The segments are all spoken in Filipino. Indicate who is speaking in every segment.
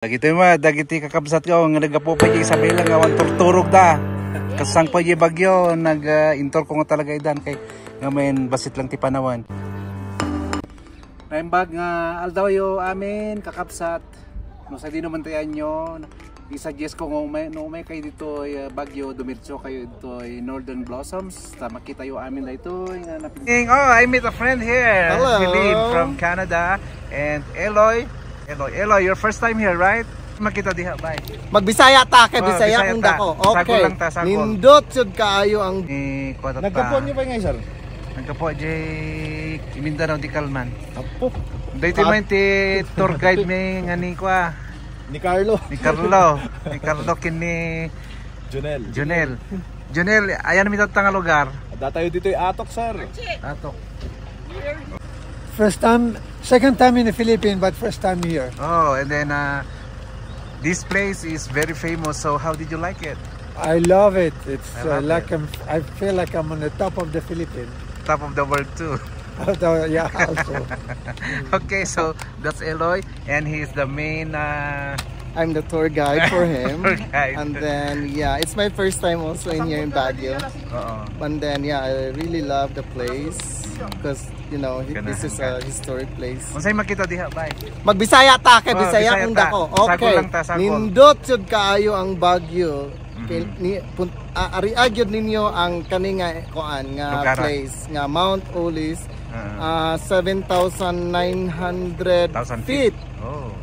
Speaker 1: Dagiti dagiti kakabsat ko nga nagapupay sa Isabela nga wan turturog da. Kasang pa yung bagyo nag-intor ko nga talaga idan kay ngamen basit lang ti panawan. Naimbag nga aldaw yo amin kakabsat. No sa di naman tayan nyo. I-suggest ko kung may kayo dito bagyo dumitso kayo dito Northern Blossoms. Ta makita yo amin na ito nga napili. Oh, I meet a friend here.
Speaker 2: Hello.
Speaker 1: Philip from Canada and Eloy. Eloy, your first time here, right? Makita diha, bye.
Speaker 2: Magbisaya ta kay Bisaya kung dako. Okay. Nindot jud kaayo ang
Speaker 3: nagkapo niyo pa ngay sir?
Speaker 1: Nagkapo Jake Mindanao di Kalman.
Speaker 3: Apo.
Speaker 1: Dito man ti tour guide me ngani kwa.
Speaker 3: Ni Carlo.
Speaker 1: Ni Carlo kini Junel, ayan mi tatang lugar.
Speaker 3: Datayo dito Atok sir.
Speaker 1: Atok.
Speaker 4: First time, second time in the Philippines, but first time here.
Speaker 1: Oh, and then this place is very famous. So how did you like it?
Speaker 4: I love it. It's
Speaker 1: love
Speaker 4: I feel like I'm on the top of the Philippines.
Speaker 1: Top of the world too.
Speaker 4: Yeah, also.
Speaker 1: Okay, so that's Eloy, and he's the main.
Speaker 2: I'm the tour guide for him.
Speaker 1: Tour guide.
Speaker 2: And then yeah, it's my first time also in here in Baguio. And then yeah, I really love the place because you know this is a historic place.
Speaker 1: Unsay makita diha, bye.
Speaker 2: Magbisaya ta kay Bisaya
Speaker 1: Bisaya
Speaker 2: kung
Speaker 1: ta.
Speaker 2: dako.
Speaker 1: Sagol
Speaker 2: Okay.
Speaker 1: lang ta, sagol.
Speaker 2: Nindot jud kaayo ang Baguio. Ari gyud ninyo ang kaninga kuan nga
Speaker 1: Lugar.
Speaker 2: place nga Mount Olis. 7,900 feet
Speaker 1: Oh.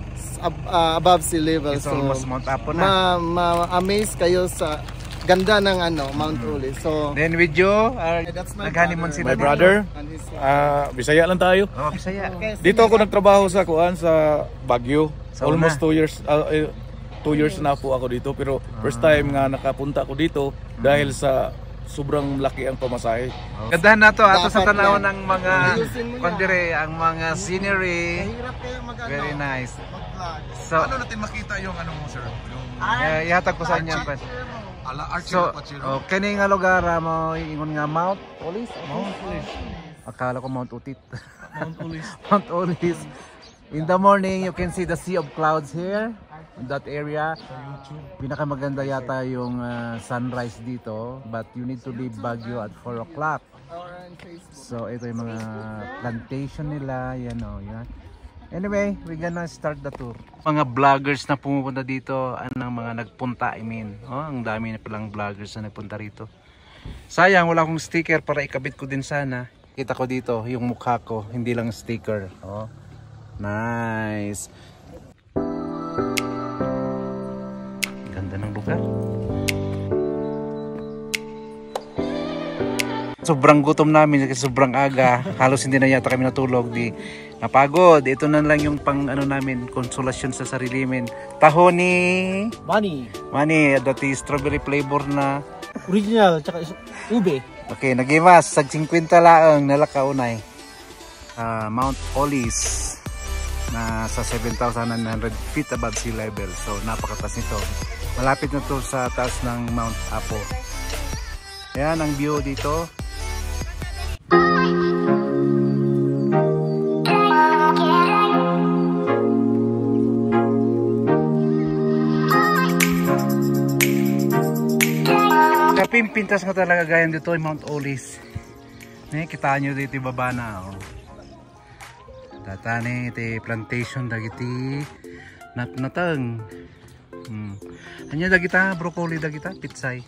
Speaker 2: above sea level.
Speaker 1: It's almost Mount Apo na.
Speaker 2: Ma-amaze kayo sa ganda ng Mount Olis. So
Speaker 1: Then with you,
Speaker 2: that's my
Speaker 1: nag-honeymoon
Speaker 2: brother.
Speaker 1: sila.
Speaker 3: My brother.
Speaker 2: And his
Speaker 3: Bisaya lang tayo.
Speaker 1: Oh, Bisaya.
Speaker 3: Dito ako nagtrabaho sa kuan sa Baguio.
Speaker 1: Sa
Speaker 3: Almost
Speaker 1: una.
Speaker 3: 2 years 2 years na po ako dito pero first time nga nakapunta ako dito dahil sa sobrang laki ang pamasahe.
Speaker 1: Gandahan na to ato sa
Speaker 2: Dapat
Speaker 1: tanaw
Speaker 2: yan.
Speaker 1: ng mga
Speaker 2: Ayusin mo yan.
Speaker 1: kondire, ang mga scenery.
Speaker 2: Mahirap kayo mag-ano.
Speaker 1: Very nice.
Speaker 2: mag-vlog.
Speaker 1: So,
Speaker 3: natin makita yung ano mo sir? Yung
Speaker 1: ihatag ko sa inyo. So, kani nga lugar mo ingon nga Mount Olis.
Speaker 3: Mount Olis.
Speaker 1: Akala ko Mount Utit.
Speaker 3: Mount Olis.
Speaker 1: Mount Olis. In the morning, you can see the sea of clouds here in that area. Pinakamaganda yata yung sunrise dito, but you need to leave Baguio at 4 o'clock. So ito yung mga plantation nila, yan o, yan. Anyway, we're gonna start the tour. Mga vloggers na pumupunta dito, anong mga nagpunta, I mean. Oh, ang dami na palang vloggers na nagpunta rito. Sayang, wala akong sticker para ikabit ko din sana. Kita ko dito yung mukha ko, hindi lang sticker. Oh, nice. Ganda ng lugar. Sobrang gutom namin kasi sobrang aga. Halos hindi na yata kami natulog. Di napagod. Ito na lang yung pang ano namin, konsolasyon sa sarili namin. Taho ni Mani, dati strawberry flavor na.
Speaker 5: Original, tsaka ube.
Speaker 1: Okay, nagimas. Sag 50 laang nalakaunay. Mount Olis na sa 7,900 feet above sea level. So napakataas nito. Malapit na to sa taas ng Mount Apo. Ayan ang view dito. Kapimpintas nga talaga gayan dito yung Mount Olis. Kita nyo dito yung baba na. Oh. Tatani iti plantation dagiti natnatang. Anya dagita broccoli dagita pitsay.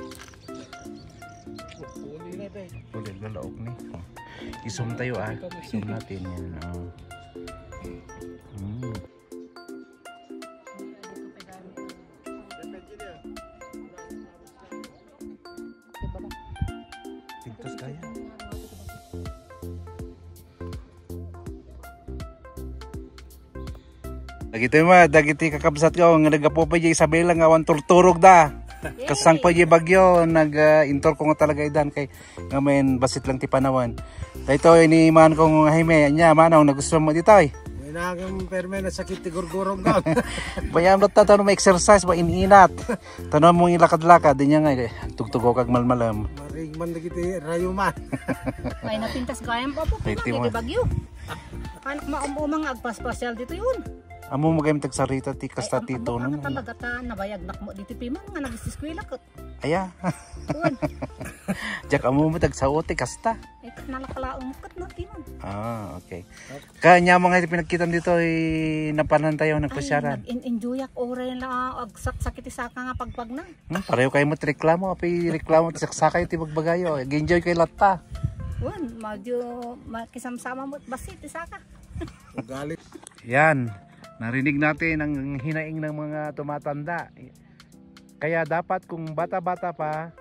Speaker 1: Broccoli lalaok ni. Isum tayo Isum natin yan. Pintas kaya. Dagiti kakabsat ko nga nagapupay sa Isabela nga wan turturog da. Kasang pa yung bagyo nag-intor ko nga talaga idan kay ngamen basit lang ti panawan. Dito iniman ko nga Jaime nya manaw nagusto mo dito ay.
Speaker 5: Inagang perme na sakit ti gurgurong ka.
Speaker 1: Bayam lot ta tanong exercise ba ininat. Tanon mo ilakad-lakad din nga tugtugo kag malmalam.
Speaker 5: Marigman na kiti rayuman.
Speaker 6: May napintas gayam pa po. Di bagyo. Paano maumumang agpas-pasyal dito yun?
Speaker 1: Amo mo gamit tagsarita ti kasta tito
Speaker 6: Ang
Speaker 1: no.
Speaker 6: talaga ta nabayag nakmo dito pimang nga nag-eskwela ko.
Speaker 1: Aya.
Speaker 6: Tuwan.
Speaker 1: Jak amo mo tagsaote kasta.
Speaker 6: Ay nalakalaong kat na tinon.
Speaker 1: Okay. Kanya mga pinagkitan dito ay napanan tayo nagpasyaran.
Speaker 6: Nag-enjoy ako oray na sakit isa ka nga pagpag na.
Speaker 1: Pareho kayo mo reklamo, api reklamo ti saksakay ti magbagayo. Enjoy kay latta.
Speaker 6: Wan, medyo makisama mo at basit isa ka.
Speaker 5: Galit.
Speaker 1: Yan. Narinig natin ang hinaing ng mga tumatanda. Kaya dapat kung bata-bata pa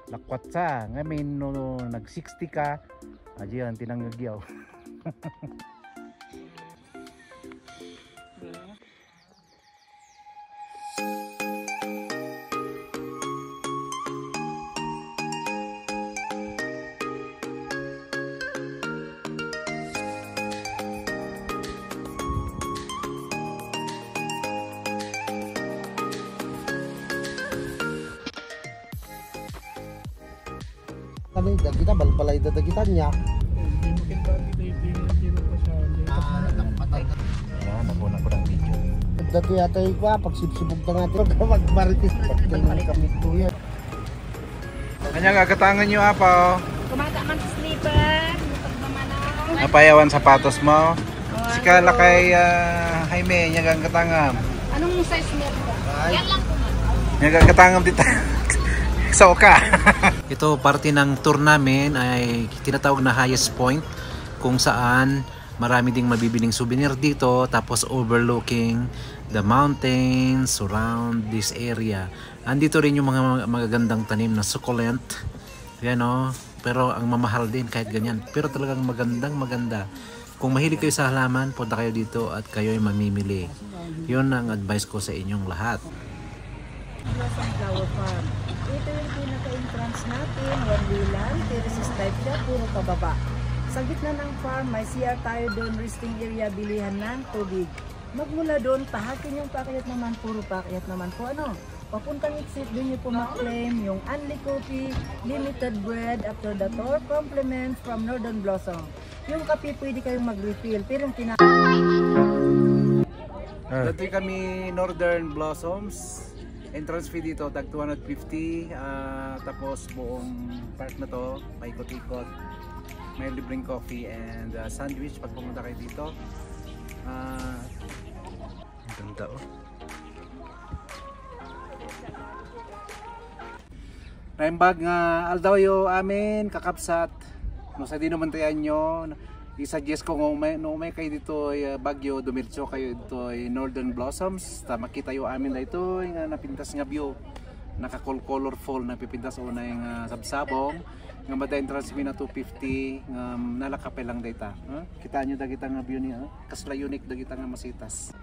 Speaker 1: lakwat sa ngamin no nag 60 ka ayan tinanggagyaw.
Speaker 5: Kani kita balbalay dadagitan niya.
Speaker 1: Yan, nakuha ko ng video.
Speaker 5: Dato yata ikwa pag sibsibog na natin magmaritis pagkailan kami tuya.
Speaker 1: Kanya gagatangan nyo apa.
Speaker 6: Kumaga man sa slipper, pagmamanaw.
Speaker 1: Napayawan sapatos mo. Sikala kay Jaime, niya gagatangan.
Speaker 6: Anong size mo? Yan lang ko man.
Speaker 1: Niya gagatangan dito. Sa oka. Ito parte ng tour namin ay tinatawag na highest point kung saan marami ding mabibiling souvenir dito tapos overlooking the mountains around this area. Andito rin yung mga magagandang tanim na succulent. Yan o. Pero ang mamahal din kahit ganyan. Pero talagang maganda. Kung mahilig kayo sa halaman, punta kayo dito at kayo ay mamimili. Yun ang advice ko sa inyong lahat.
Speaker 6: Flower farm. Ito yung pinaka-entrance natin. One way lang. Terraces type siya. Puro pababa. Sa gitna ng farm, may CR tayo doon. Resting area. Bilihan ng tubig. Magmula doon, tahakin yung paakyat naman. Puro paakyat naman po. Papuntang exit, doon yung pumaklaim yung Unli Coffee, limited bread after the tour, compliments from Northern Blossom. Yung kape pwede kayong mag-refill. Pero yung
Speaker 1: Dati kami Northern Blossoms. Entrance fee dito, tag 250. Tapos buong park na to, paikot-ikot. May libreng coffee and sandwich pag pumunta kayo dito. Ang ganda oh. Naimbag nga aldaw amin kakapsat. No sa di naman tayan nyo. I-suggest ko kung may kayo dito ay Baguio, dumiretso kayo dito ay Northern Blossoms. Ta makita yo amin na ito nga napintas nga view. Naka-colorful na pipintas una yung sabsabong. Nga mada entrance fee na 250 nga nalakapay lang data. Kita nyo dagita nga view niya. Kasla unique dagita nga masitas.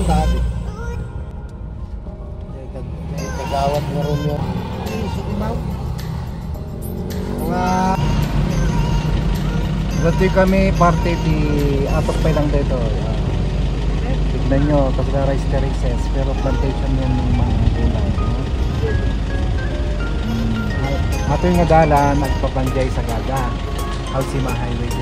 Speaker 5: Dati. Kagawat nga ron yun.
Speaker 1: Dati kami parte di atok pa lang dito. Tignan nyo, kasi na rice terraces, pero plantation yan ng mga gulay. Ato yung nga dalan, nagpapanjay sa Gaga. Alcima Highway.